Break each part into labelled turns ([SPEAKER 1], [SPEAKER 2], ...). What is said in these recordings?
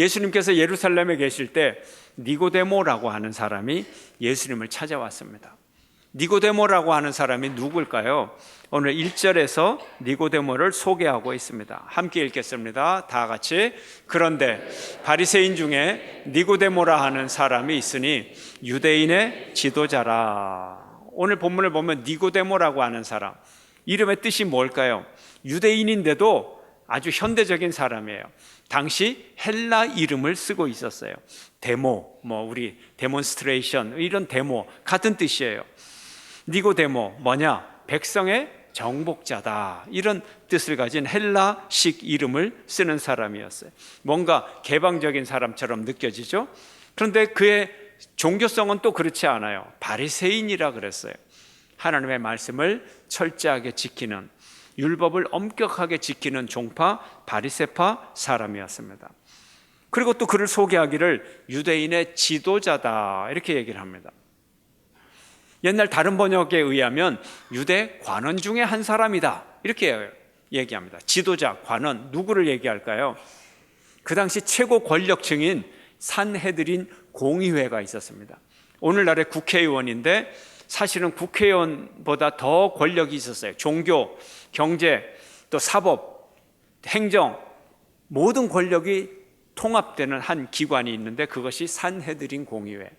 [SPEAKER 1] 예수님께서 예루살렘에 계실 때 니고데모라고 하는 사람이 예수님을 찾아왔습니다. 니고데모라고 하는 사람이 누굴까요? 오늘 1절에서 니고데모를 소개하고 있습니다. 함께 읽겠습니다. 다 같이. 그런데 바리새인 중에 니고데모라 하는 사람이 있으니 유대인의 지도자라. 오늘 본문을 보면 니고데모라고 하는 사람, 이름의 뜻이 뭘까요? 유대인인데도 아주 현대적인 사람이에요. 당시 헬라 이름을 쓰고 있었어요. 데모, 우리 데몬스트레이션, 이런 데모 같은 뜻이에요. 니고데모 뭐냐? 백성의 정복자다, 이런 뜻을 가진 헬라식 이름을 쓰는 사람이었어요. 뭔가 개방적인 사람처럼 느껴지죠? 그런데 그의 종교성은 또 그렇지 않아요. 바리새인이라 그랬어요. 하나님의 말씀을 철저하게 지키는, 율법을 엄격하게 지키는 종파 바리새파 사람이었습니다. 그리고 또 그를 소개하기를 유대인의 지도자다, 이렇게 얘기를 합니다. 옛날 다른 번역에 의하면 유대 관원 중에 한 사람이다, 이렇게 얘기합니다. 지도자, 관원, 누구를 얘기할까요? 그 당시 최고 권력층인 산헤드린 공의회가 있었습니다. 오늘날의 국회의원인데 사실은 국회의원보다 더 권력이 있었어요. 종교, 경제, 또 사법, 행정, 모든 권력이 통합되는 한 기관이 있는데 그것이 산헤드린 공의회.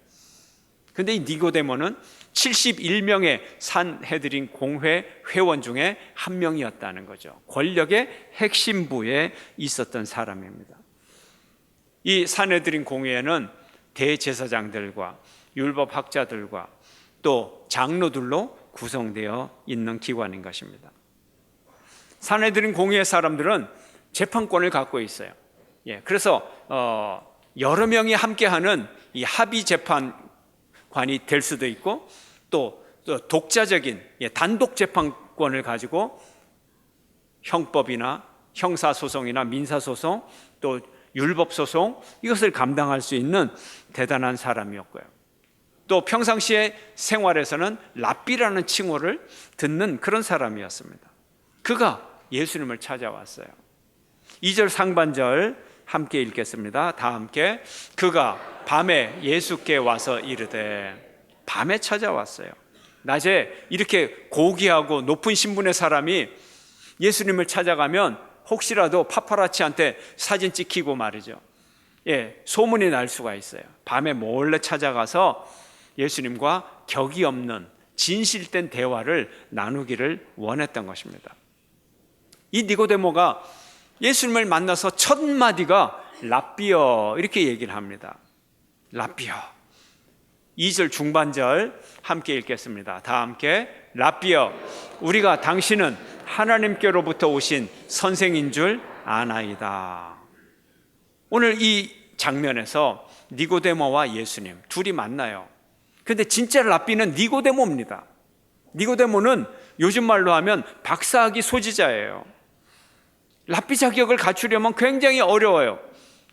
[SPEAKER 1] 근데 이 니고데모는 71명의 산헤드린 공회 회원 중에 한 명이었다는 거죠. 권력의 핵심부에 있었던 사람입니다. 이 산헤드린 공회에는 대제사장들과 율법학자들과 또 장로들로 구성되어 있는 기관인 것입니다. 산헤드린 공회의 사람들은 재판권을 갖고 있어요. 그래서 여러 명이 함께하는 이 합의 재판관이 될 수도 있고, 또 독자적인 단독 재판권을 가지고 형법이나 형사소송이나 민사소송, 또 율법소송, 이것을 감당할 수 있는 대단한 사람이었고요. 또 평상시의 생활에서는 랍비라는 칭호를 듣는 그런 사람이었습니다. 그가 예수님을 찾아왔어요. 2절 상반절 함께 읽겠습니다. 다 함께. 그가 밤에 예수께 와서 이르되, 밤에 찾아왔어요. 낮에 이렇게 고귀하고 높은 신분의 사람이 예수님을 찾아가면 혹시라도 파파라치한테 사진 찍히고 말이죠. 소문이 날 수가 있어요. 밤에 몰래 찾아가서 예수님과 격이 없는 진실된 대화를 나누기를 원했던 것입니다. 이 니고데모가 예수님을 만나서 첫 마디가 랍비여, 이렇게 얘기를 합니다. 랍비여. 2절 중반절 함께 읽겠습니다. 다 함께. 랍비여, 우리가 당신은 하나님께로부터 오신 선생인 줄 아나이다. 오늘 이 장면에서 니고데모와 예수님 둘이 만나요. 근데 진짜 랍비는 니고데모입니다. 니고데모는 요즘 말로 하면 박사학위 소지자예요. 랍비 자격을 갖추려면 굉장히 어려워요.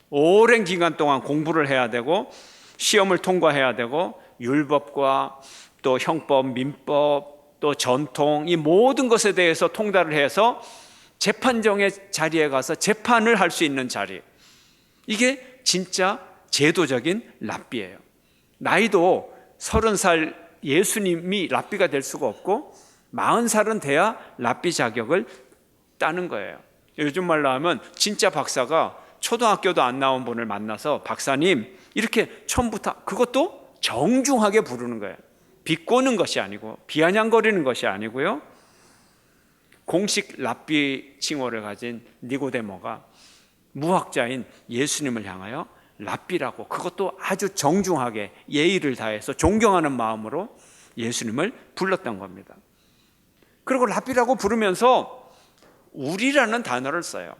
[SPEAKER 1] 오랜 기간 동안 공부를 해야 되고 시험을 통과해야 되고 율법과 또 형법, 민법, 또 전통, 이 모든 것에 대해서 통달을 해서 재판정의 자리에 가서 재판을 할 수 있는 자리, 이게 진짜 제도적인 랍비예요. 나이도 30살 예수님이 랍비가 될 수가 없고 40살은 돼야 랍비 자격을 따는 거예요. 요즘 말로 하면 진짜 박사가 초등학교도 안 나온 분을 만나서 박사님 이렇게 처음부터, 그것도 정중하게 부르는 거예요. 비꼬는 것이 아니고 비아냥거리는 것이 아니고요. 공식 랍비 칭호를 가진 니고데모가 무학자인 예수님을 향하여 랍비라고, 그것도 아주 정중하게 예의를 다해서 존경하는 마음으로 예수님을 불렀던 겁니다. 그리고 랍비라고 부르면서 우리라는 단어를 써요.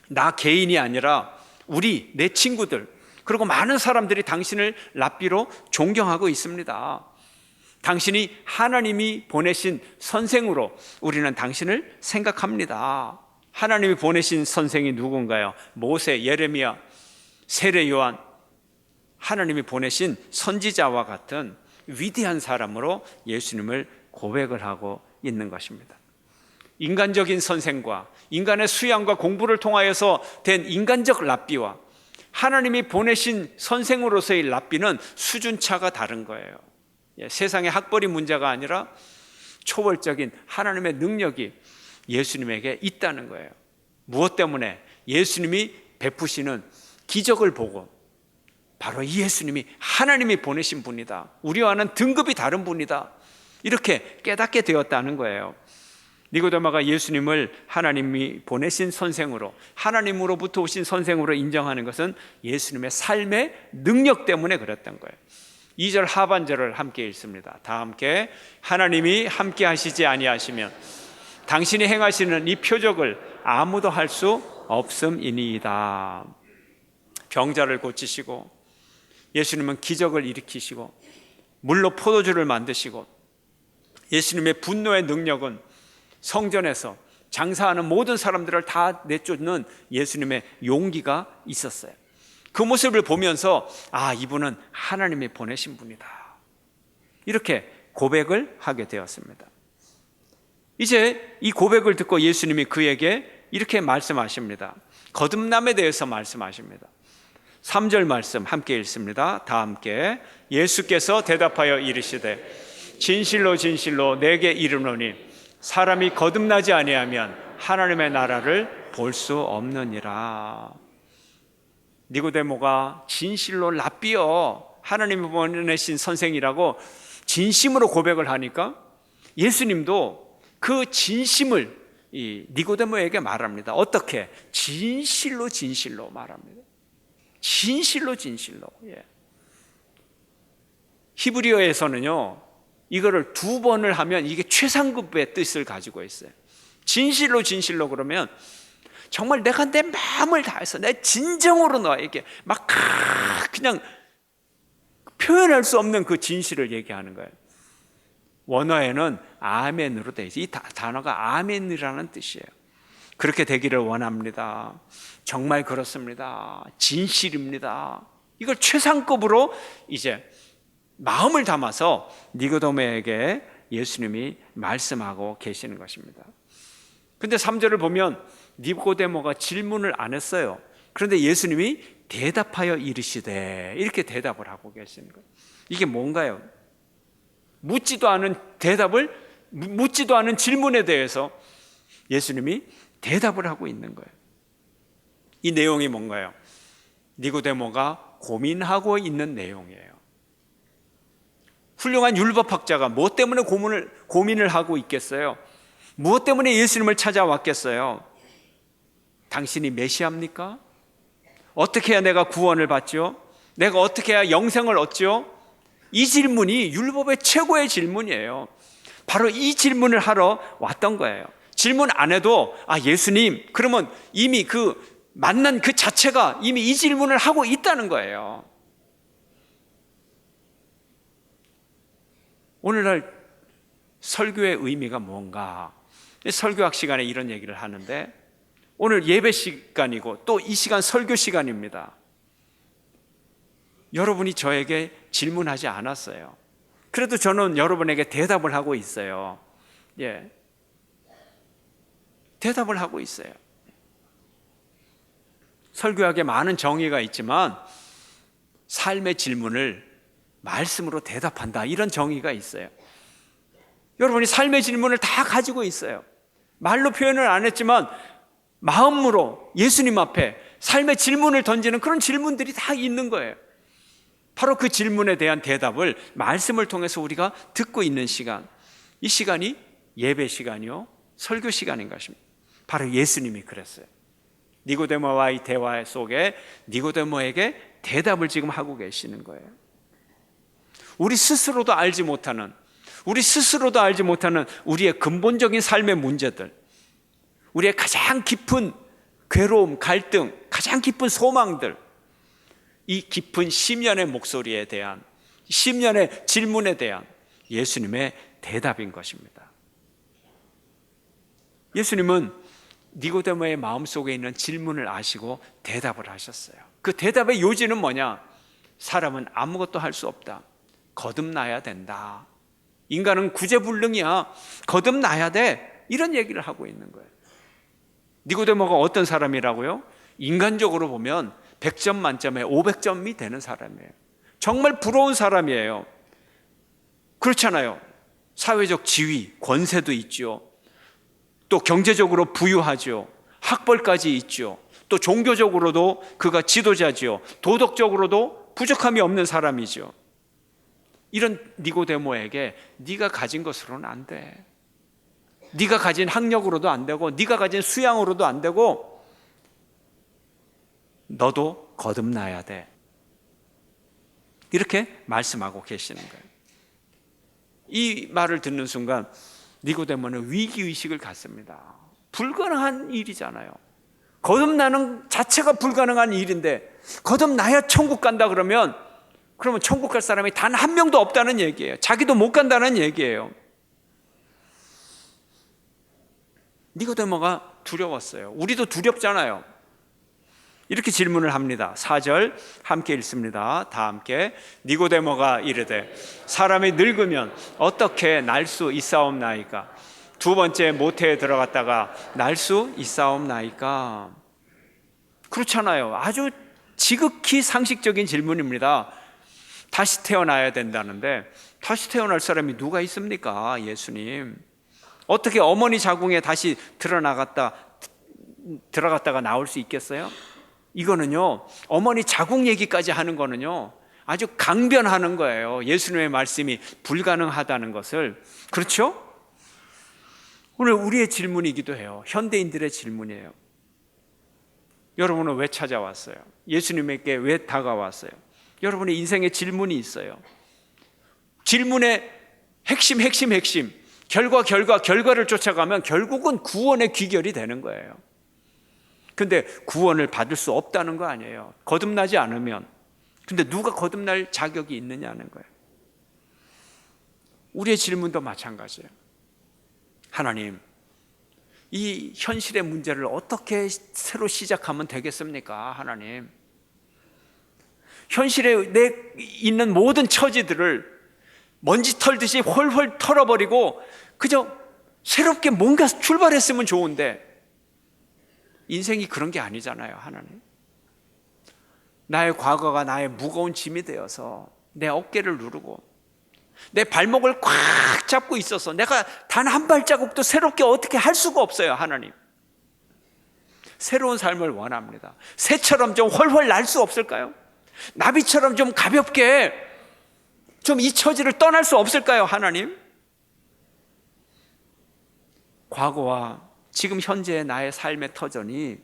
[SPEAKER 1] 나 개인이 아니라 우리, 내 친구들, 그리고 많은 사람들이 당신을 랍비로 존경하고 있습니다. 당신이 하나님이 보내신 선생으로 우리는 당신을 생각합니다. 하나님이 보내신 선생이 누군가요? 모세, 예레미야, 세례 요한, 하나님이 보내신 선지자와 같은 위대한 사람으로 예수님을 고백을 하고 있는 것입니다. 인간적인 선생과 인간의 수양과 공부를 통하여서 된 인간적 랍비와 하나님이 보내신 선생으로서의 랍비는 수준차가 다른 거예요. 세상의 학벌이 문제가 아니라 초월적인 하나님의 능력이 예수님에게 있다는 거예요. 무엇 때문에? 예수님이 베푸시는 기적을 보고 바로 이 예수님이 하나님이 보내신 분이다, 우리와는 등급이 다른 분이다, 이렇게 깨닫게 되었다는 거예요. 니고데모가 예수님을 하나님이 보내신 선생으로, 하나님으로부터 오신 선생으로 인정하는 것은 예수님의 삶의 능력 때문에 그랬던 거예요. 2절 하반절을 함께 읽습니다. 다 함께. 하나님이 함께 하시지 아니하시면 당신이 행하시는 이 표적을 아무도 할 수 없음이니이다. 병자를 고치시고, 예수님은 기적을 일으키시고, 물로 포도주를 만드시고, 예수님의 분노의 능력은 성전에서 장사하는 모든 사람들을 다 내쫓는 예수님의 용기가 있었어요. 그 모습을 보면서 이분은 하나님이 보내신 분이다, 이렇게 고백을 하게 되었습니다. 이제 이 고백을 듣고 예수님이 그에게 이렇게 말씀하십니다. 거듭남에 대해서 말씀하십니다. 3절 말씀 함께 읽습니다. 다 함께. 예수께서 대답하여 이르시되 진실로 진실로 내게 이르노니 사람이 거듭나지 아니하면 하나님의 나라를 볼 수 없느니라. 니고데모가 진실로 랍비여, 하나님이 보내신 선생이라고 진심으로 고백을 하니까 예수님도 그 진심을 이 니고데모에게 말합니다. 어떻게? 진실로 진실로 말합니다. 진실로 진실로. 히브리어에서는요, 이거를 2번을 하면 이게 최상급의 뜻을 가지고 있어요. 진실로 진실로 그러면 정말 내가 내 마음을 다해서 내 진정으로 너에게 막 그냥 표현할 수 없는 그 진실을 얘기하는 거예요. 원어에는 아멘으로 되어 있어요. 이 단어가 아멘이라는 뜻이에요. 그렇게 되기를 원합니다. 정말 그렇습니다. 진실입니다. 이걸 최상급으로 이제 마음을 담아서 니고데모에게 예수님이 말씀하고 계시는 것입니다. 근데 3절을 보면 니고데모가 질문을 안 했어요. 그런데 예수님이 대답하여 이르시되, 이렇게 대답을 하고 계시는 거예요. 이게 뭔가요? 묻지도 않은 질문에 대해서 예수님이 대답을 하고 있는 거예요. 이 내용이 뭔가요? 니고데모가 고민하고 있는 내용이에요. 훌륭한 율법학자가 무엇 때문에 고민을 하고 있겠어요? 무엇 때문에 예수님을 찾아왔겠어요? 당신이 메시아입니까? 어떻게 해야 내가 구원을 받죠? 내가 어떻게 해야 영생을 얻죠? 이 질문이 율법의 최고의 질문이에요. 바로 이 질문을 하러 왔던 거예요. 질문 안 해도 예수님, 그러면 이미 그 만난 그 자체가 이미 이 질문을 하고 있다는 거예요. 오늘날 설교의 의미가 뭔가? 설교학 시간에 이런 얘기를 하는데, 오늘 예배 시간이고 또 이 시간 설교 시간입니다. 여러분이 저에게 질문하지 않았어요. 그래도 저는 여러분에게 대답을 하고 있어요. 대답을 하고 있어요. 설교학에 많은 정의가 있지만 삶의 질문을 말씀으로 대답한다, 이런 정의가 있어요. 여러분이 삶의 질문을 다 가지고 있어요. 말로 표현을 안 했지만 마음으로 예수님 앞에 삶의 질문을 던지는 그런 질문들이 다 있는 거예요. 바로 그 질문에 대한 대답을 말씀을 통해서 우리가 듣고 있는 시간, 이 시간이 예배 시간이요, 설교 시간인 것입니다. 바로 예수님이 그랬어요. 니고데모와의 대화 속에 니고데모에게 대답을 지금 하고 계시는 거예요. 우리 스스로도 알지 못하는 우리의 근본적인 삶의 문제들, 우리의 가장 깊은 괴로움, 갈등, 가장 깊은 소망들, 이 깊은 심연의 목소리에 대한, 심연의 질문에 대한 예수님의 대답인 것입니다. 예수님은 니고데모의 마음속에 있는 질문을 아시고 대답을 하셨어요. 그 대답의 요지는 뭐냐? 사람은 아무것도 할 수 없다. 거듭나야 된다. 인간은 구제불능이야. 거듭나야 돼. 이런 얘기를 하고 있는 거예요. 니고데모가 어떤 사람이라고요? 인간적으로 보면 100점 만점에 500점이 되는 사람이에요. 정말 부러운 사람이에요. 그렇잖아요. 사회적 지위, 권세도 있죠. 또 경제적으로 부유하죠. 학벌까지 있죠. 또 종교적으로도 그가 지도자죠. 도덕적으로도 부족함이 없는 사람이죠. 이런 니고데모에게 네가 가진 것으로는 안 돼. 네가 가진 학력으로도 안 되고 네가 가진 수양으로도 안 되고 너도 거듭나야 돼. 이렇게 말씀하고 계시는 거예요. 이 말을 듣는 순간 니고데모는 위기의식을 갖습니다. 불가능한 일이잖아요. 거듭나는 자체가 불가능한 일인데 거듭나야 천국 간다 그러면 천국 갈 사람이 단 한 명도 없다는 얘기예요. 자기도 못 간다는 얘기예요. 니고데모가 두려웠어요. 우리도 두렵잖아요. 이렇게 질문을 합니다. 4절 함께 읽습니다. 다 함께. 니고데모가 이르되 사람이 늙으면 어떻게 날 수 있사옵나이까? 두 번째 모태에 들어갔다가 날 수 있사옵나이까? 그렇잖아요. 아주 지극히 상식적인 질문입니다. 다시 태어나야 된다는데 다시 태어날 사람이 누가 있습니까? 예수님. 어떻게 어머니 자궁에 다시 들어갔다가 나올 수 있겠어요? 이거는요, 어머니 자궁 얘기까지 하는 거는요, 아주 강변하는 거예요. 예수님의 말씀이 불가능하다는 것을. 그렇죠? 오늘 우리의 질문이기도 해요. 현대인들의 질문이에요. 여러분은 왜 찾아왔어요? 예수님에게 왜 다가왔어요? 여러분의 인생에 질문이 있어요. 질문의 핵심, 결과를 쫓아가면 결국은 구원의 귀결이 되는 거예요. 근데 구원을 받을 수 없다는 거 아니에요. 거듭나지 않으면. 근데 누가 거듭날 자격이 있느냐는 거예요. 우리의 질문도 마찬가지예요. 하나님, 이 현실의 문제를 어떻게 새로 시작하면 되겠습니까? 하나님, 현실에 내 있는 모든 처지들을 먼지 털듯이 훨훨 털어버리고 그저 새롭게 뭔가 출발했으면 좋은데 인생이 그런 게 아니잖아요. 하나님, 나의 과거가 나의 무거운 짐이 되어서 내 어깨를 누르고 내 발목을 꽉 잡고 있어서 내가 단 한 발자국도 새롭게 어떻게 할 수가 없어요. 하나님, 새로운 삶을 원합니다. 새처럼 좀 훨훨 날 수 없을까요? 나비처럼 좀 가볍게 좀 이 처지를 떠날 수 없을까요? 하나님, 과거와 지금 현재의 나의 삶의 터전이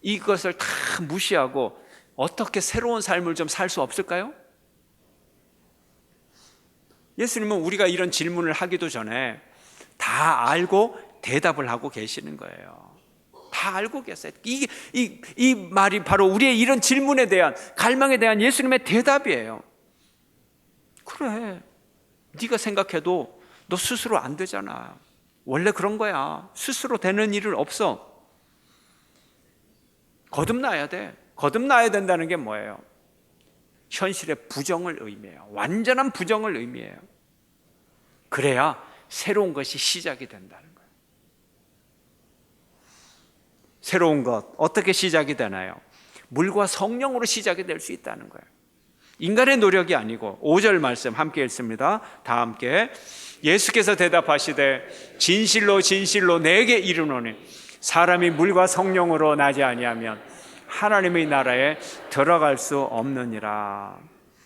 [SPEAKER 1] 이것을 다 무시하고 어떻게 새로운 삶을 좀 살 수 없을까요? 예수님은 우리가 이런 질문을 하기도 전에 다 알고 대답을 하고 계시는 거예요. 다 알고 계세요. 이 말이 바로 우리의 이런 질문에 대한, 갈망에 대한 예수님의 대답이에요. 그래, 네가 생각해도 너 스스로 안 되잖아. 원래 그런 거야. 스스로 되는 일은 없어. 거듭나야 돼. 거듭나야 된다는 게 뭐예요? 현실의 부정을 의미해요. 완전한 부정을 의미해요. 그래야 새로운 것이 시작이 된다는 거예요. 새로운 것 어떻게 시작이 되나요? 물과 성령으로 시작이 될 수 있다는 거예요. 인간의 노력이 아니고. 5절 말씀 함께 읽습니다. 다 함께. 예수께서 대답하시되 진실로 진실로 내게 이르노니 사람이 물과 성령으로 나지 아니하면 하나님의 나라에 들어갈 수 없느니라.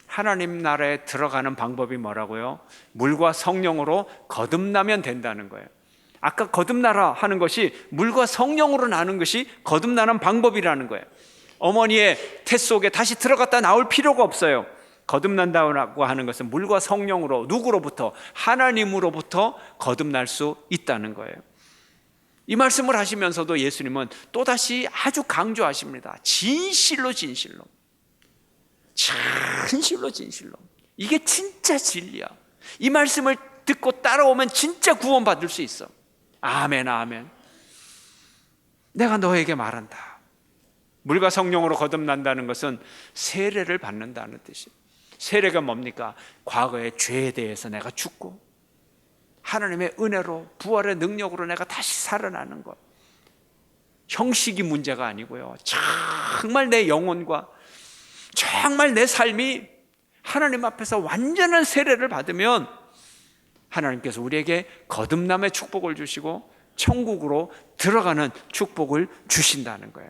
[SPEAKER 1] 하나님 나라에 들어가는 방법이 뭐라고요? 물과 성령으로 거듭나면 된다는 거예요. 아까 거듭나라 하는 것이 물과 성령으로 나는 것이 거듭나는 방법이라는 거예요. 어머니의 태 속에 다시 들어갔다 나올 필요가 없어요. 거듭난다고 하는 것은 물과 성령으로, 누구로부터? 하나님으로부터 거듭날 수 있다는 거예요. 이 말씀을 하시면서도 예수님은 또다시 아주 강조하십니다. 진실로 진실로, 진실로 진실로, 이게 진짜 진리야. 이 말씀을 듣고 따라오면 진짜 구원받을 수 있어. 아멘, 아멘. 내가 너에게 말한다. 물과 성령으로 거듭난다는 것은 세례를 받는다는 뜻이에요. 세례가 뭡니까? 과거의 죄에 대해서 내가 죽고 하나님의 은혜로, 부활의 능력으로 내가 다시 살아나는 것. 형식이 문제가 아니고요, 정말 내 영혼과 정말 내 삶이 하나님 앞에서 완전한 세례를 받으면 하나님께서 우리에게 거듭남의 축복을 주시고 천국으로 들어가는 축복을 주신다는 거예요.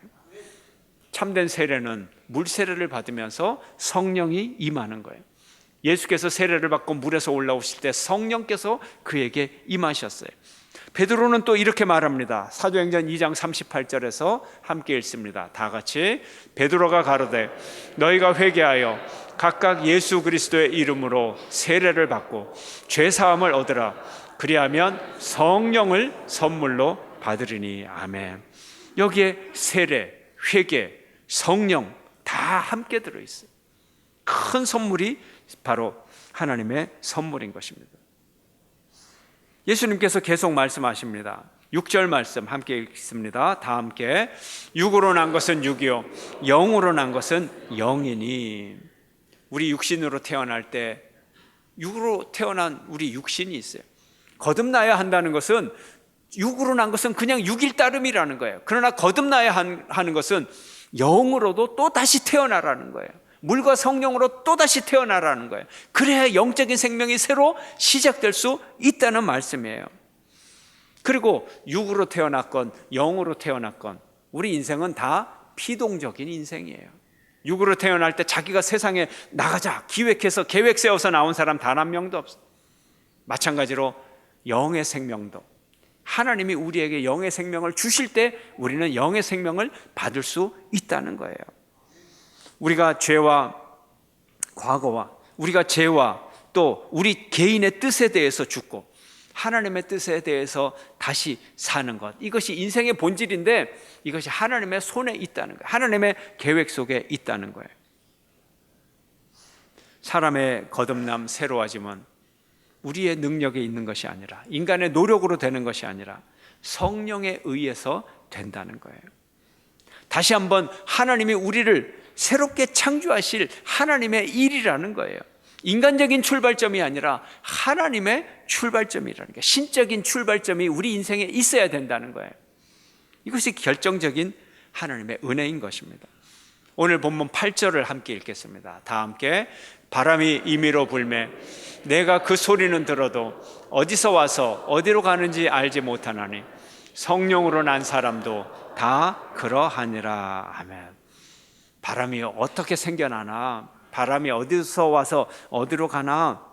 [SPEAKER 1] 참된 세례는 물 세례를 받으면서 성령이 임하는 거예요. 예수께서 세례를 받고 물에서 올라오실 때 성령께서 그에게 임하셨어요. 베드로는 또 이렇게 말합니다. 사도행전 2장 38절에서 함께 읽습니다. 다 같이. 베드로가 가로되 너희가 회개하여 각각 예수 그리스도의 이름으로 세례를 받고 죄 사함을 얻으라. 그리하면 성령을 선물로 받으리니. 아멘. 여기에 세례, 회개, 성령 다 함께 들어있어요. 큰 선물이 바로 하나님의 선물인 것입니다. 예수님께서 계속 말씀하십니다. 6절 말씀 함께 읽습니다. 다 함께. 육으로 난 것은 육이요 영으로 난 것은 영이니. 우리 육신으로 태어날 때 육으로 태어난 우리 육신이 있어요. 거듭나야 한다는 것은, 육으로 난 것은 그냥 육일 따름이라는 거예요. 그러나 거듭나야 하는 것은 영으로도 또 다시 태어나라는 거예요. 물과 성령으로 또다시 태어나라는 거예요. 그래야 영적인 생명이 새로 시작될 수 있다는 말씀이에요. 그리고 육으로 태어났건 영으로 태어났건 우리 인생은 다 피동적인 인생이에요. 육으로 태어날 때 자기가 세상에 나가자 기획해서 계획 세워서 나온 사람 단 한 명도 없어요. 마찬가지로 영의 생명도 하나님이 우리에게 영의 생명을 주실 때 우리는 영의 생명을 받을 수 있다는 거예요. 우리가 죄와 과거와 우리가 죄와 또 우리 개인의 뜻에 대해서 죽고 하나님의 뜻에 대해서 다시 사는 것, 이것이 인생의 본질인데 이것이 하나님의 손에 있다는 거예요. 하나님의 계획 속에 있다는 거예요. 사람의 거듭남, 새로워짐은 우리의 능력에 있는 것이 아니라, 인간의 노력으로 되는 것이 아니라 성령에 의해서 된다는 거예요. 다시 한번 하나님이 우리를 새롭게 창조하실 하나님의 일이라는 거예요. 인간적인 출발점이 아니라 하나님의 출발점이라는 거예요. 신적인 출발점이 우리 인생에 있어야 된다는 거예요. 이것이 결정적인 하나님의 은혜인 것입니다. 오늘 본문 8절을 함께 읽겠습니다. 다 함께. 바람이 임의로 불매 내가 그 소리는 들어도 어디서 와서 어디로 가는지 알지 못하나니 성령으로 난 사람도 다 그러하니라. 아멘. 바람이 어떻게 생겨나나, 바람이 어디서 와서 어디로 가나,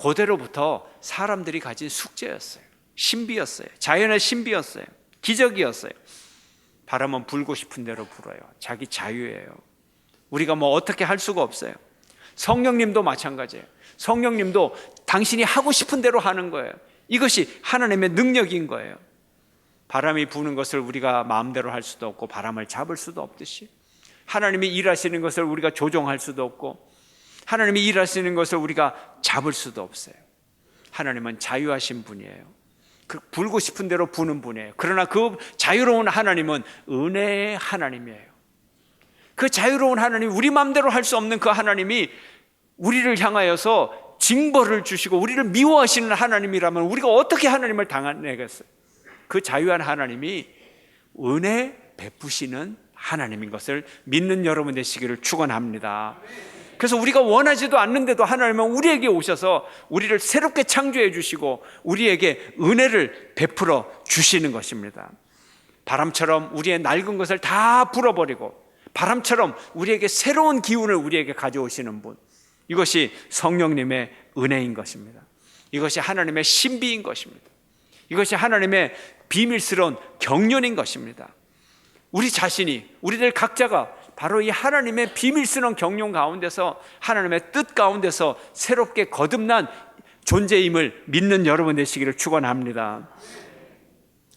[SPEAKER 1] 그대로부터 사람들이 가진 숙제였어요. 신비였어요. 자연의 신비였어요. 기적이었어요. 바람은 불고 싶은 대로 불어요. 자기 자유예요. 우리가 뭐 어떻게 할 수가 없어요. 성령님도 마찬가지예요. 성령님도 당신이 하고 싶은 대로 하는 거예요. 이것이 하나님의 능력인 거예요. 바람이 부는 것을 우리가 마음대로 할 수도 없고 바람을 잡을 수도 없듯이 하나님이 일하시는 것을 우리가 조종할 수도 없고 하나님이 일하시는 것을 우리가 잡을 수도 없어요. 하나님은 자유하신 분이에요. 불고 싶은 대로 부는 분이에요. 그러나 그 자유로운 하나님은 은혜의 하나님이에요. 그 자유로운 하나님, 우리 마음대로 할 수 없는 그 하나님이 우리를 향하여서 징벌을 주시고 우리를 미워하시는 하나님이라면 우리가 어떻게 하나님을 당하겠어요? 그 자유한 하나님이 은혜 베푸시는 하나님인 것을 믿는 여러분 되시기를 축원합니다. 그래서 우리가 원하지도 않는데도 하나님은 우리에게 오셔서 우리를 새롭게 창조해 주시고 우리에게 은혜를 베풀어 주시는 것입니다. 바람처럼 우리의 낡은 것을 다 불어버리고 바람처럼 우리에게 새로운 기운을 우리에게 가져오시는 분, 이것이 성령님의 은혜인 것입니다. 이것이 하나님의 신비인 것입니다. 이것이 하나님의 비밀스러운 경륜인 것입니다. 우리 자신이, 우리들 각자가 바로 이 하나님의 비밀스러운 경륜 가운데서 하나님의 뜻 가운데서 새롭게 거듭난 존재임을 믿는 여러분 되시기를 축원합니다.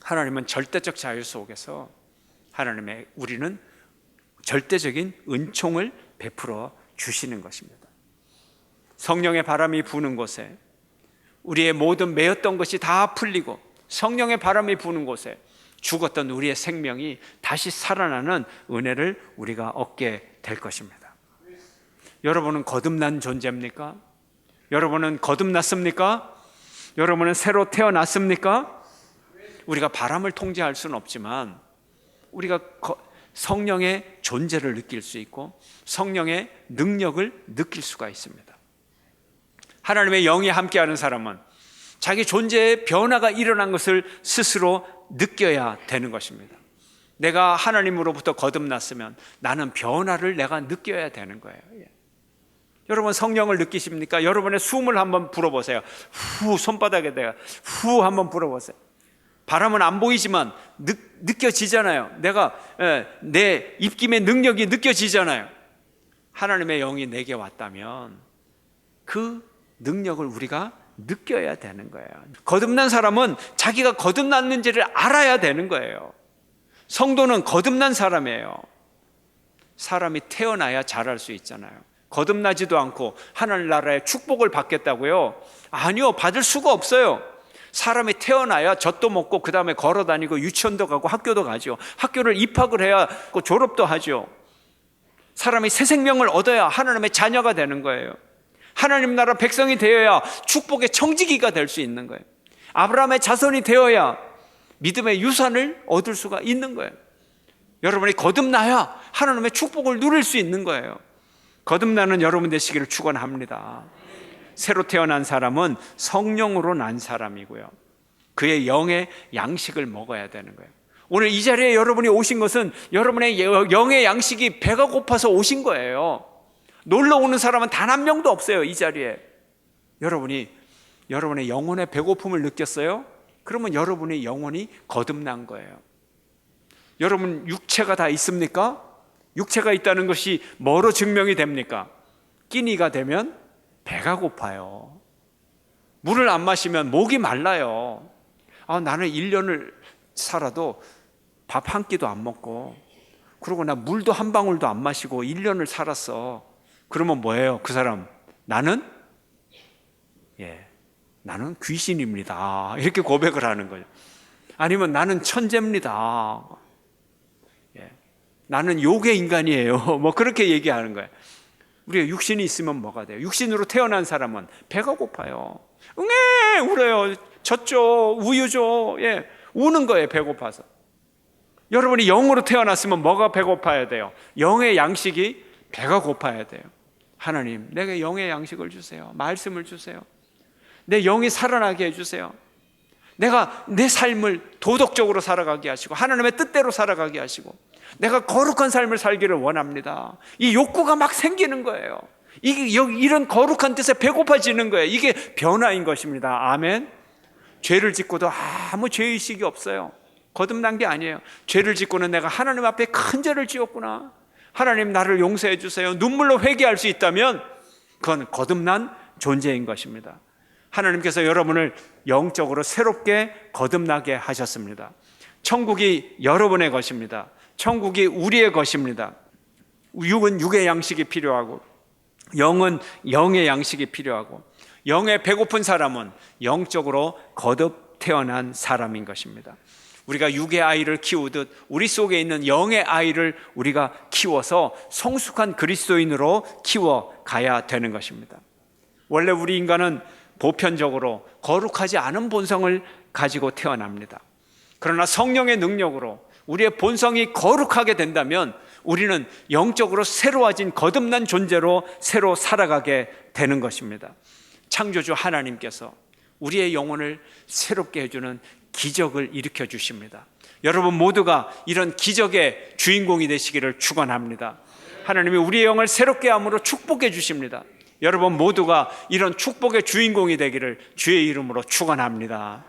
[SPEAKER 1] 하나님은 절대적 자유 속에서 우리는 절대적인 은총을 베풀어 주시는 것입니다. 성령의 바람이 부는 곳에 우리의 모든 매였던 것이 다 풀리고 성령의 바람이 부는 곳에 죽었던 우리의 생명이 다시 살아나는 은혜를 우리가 얻게 될 것입니다. 여러분은 거듭난 존재입니까? 여러분은 거듭났습니까? 여러분은 새로 태어났습니까? 우리가 바람을 통제할 수는 없지만 우리가 성령의 존재를 느낄 수 있고 성령의 능력을 느낄 수가 있습니다. 하나님의 영이 함께하는 사람은 자기 존재에 변화가 일어난 것을 스스로 느껴야 되는 것입니다. 내가 하나님으로부터 거듭났으면 나는 변화를 내가 느껴야 되는 거예요. 여러분 성령을 느끼십니까? 여러분의 숨을 한번 불어보세요. 후, 손바닥에 대가 후 한번 불어보세요. 바람은 안 보이지만 느껴지잖아요. 내 입김의 능력이 느껴지잖아요. 하나님의 영이 내게 왔다면 그 능력을 우리가 느껴야 되는 거예요. 거듭난 사람은 자기가 거듭났는지를 알아야 되는 거예요. 성도는 거듭난 사람이에요. 사람이 태어나야 잘할 수 있잖아요. 거듭나지도 않고 하늘나라의 축복을 받겠다고요? 아니요, 받을 수가 없어요. 사람이 태어나야 젖도 먹고 그 다음에 걸어다니고 유치원도 가고 학교도 가죠. 학교를 입학을 해야 졸업도 하죠. 사람이 새 생명을 얻어야 하나님의 자녀가 되는 거예요. 하나님 나라 백성이 되어야 축복의 청지기가 될 수 있는 거예요. 아브라함의 자손이 되어야 믿음의 유산을 얻을 수가 있는 거예요. 여러분이 거듭나야 하나님의 축복을 누릴 수 있는 거예요. 거듭나는 여러분 되시기를 축원합니다. 새로 태어난 사람은 성령으로 난 사람이고요, 그의 영의 양식을 먹어야 되는 거예요. 오늘 이 자리에 여러분이 오신 것은 여러분의 영의 양식이 배가 고파서 오신 거예요. 놀러 오는 사람은 단 한 명도 없어요. 이 자리에 여러분이 여러분의 영혼의 배고픔을 느꼈어요? 그러면 여러분의 영혼이 거듭난 거예요. 여러분 육체가 다 있습니까? 육체가 있다는 것이 뭐로 증명이 됩니까? 끼니가 되면 배가 고파요. 물을 안 마시면 목이 말라요. 나는 1년을 살아도 밥 한 끼도 안 먹고, 그리고 나 물도 한 방울도 안 마시고 1년을 살았어. 그러면 뭐예요? 그 사람, 나는 귀신입니다, 이렇게 고백을 하는 거예요. 아니면 나는 천재입니다, 나는 요괴 인간이에요, 뭐 그렇게 얘기하는 거예요. 우리가 육신이 있으면 뭐가 돼요? 육신으로 태어난 사람은 배가 고파요. 울어요. 젖죠, 우유죠. 우는 거예요, 배고파서. 여러분이 영으로 태어났으면 뭐가 배고파야 돼요? 영의 양식이 배가 고파야 돼요. 하나님, 내게 영의 양식을 주세요. 말씀을 주세요. 내 영이 살아나게 해주세요. 내가 내 삶을 도덕적으로 살아가게 하시고 하나님의 뜻대로 살아가게 하시고 내가 거룩한 삶을 살기를 원합니다. 이 욕구가 막 생기는 거예요. 이런 거룩한 뜻에 배고파지는 거예요. 이게 변화인 것입니다. 아멘. 죄를 짓고도 아무 죄의식이 없어요. 거듭난 게 아니에요. 죄를 짓고는 내가 하나님 앞에 큰 죄를 지었구나, 하나님 나를 용서해 주세요, 눈물로 회개할 수 있다면 그건 거듭난 존재인 것입니다. 하나님께서 여러분을 영적으로 새롭게 거듭나게 하셨습니다. 천국이 여러분의 것입니다. 천국이 우리의 것입니다. 육은 육의 양식이 필요하고 영은 영의 양식이 필요하고 영에 배고픈 사람은 영적으로 거듭 태어난 사람인 것입니다. 우리가 육의 아이를 키우듯 우리 속에 있는 영의 아이를 우리가 키워서 성숙한 그리스도인으로 키워가야 되는 것입니다. 원래 우리 인간은 보편적으로 거룩하지 않은 본성을 가지고 태어납니다. 그러나 성령의 능력으로 우리의 본성이 거룩하게 된다면 우리는 영적으로 새로워진 거듭난 존재로 새로 살아가게 되는 것입니다. 창조주 하나님께서 우리의 영혼을 새롭게 해주는 기적을 일으켜 주십니다. 여러분 모두가 이런 기적의 주인공이 되시기를 축원합니다. 하나님이 우리의 영을 새롭게 함으로 축복해 주십니다. 여러분 모두가 이런 축복의 주인공이 되기를 주의 이름으로 축원합니다.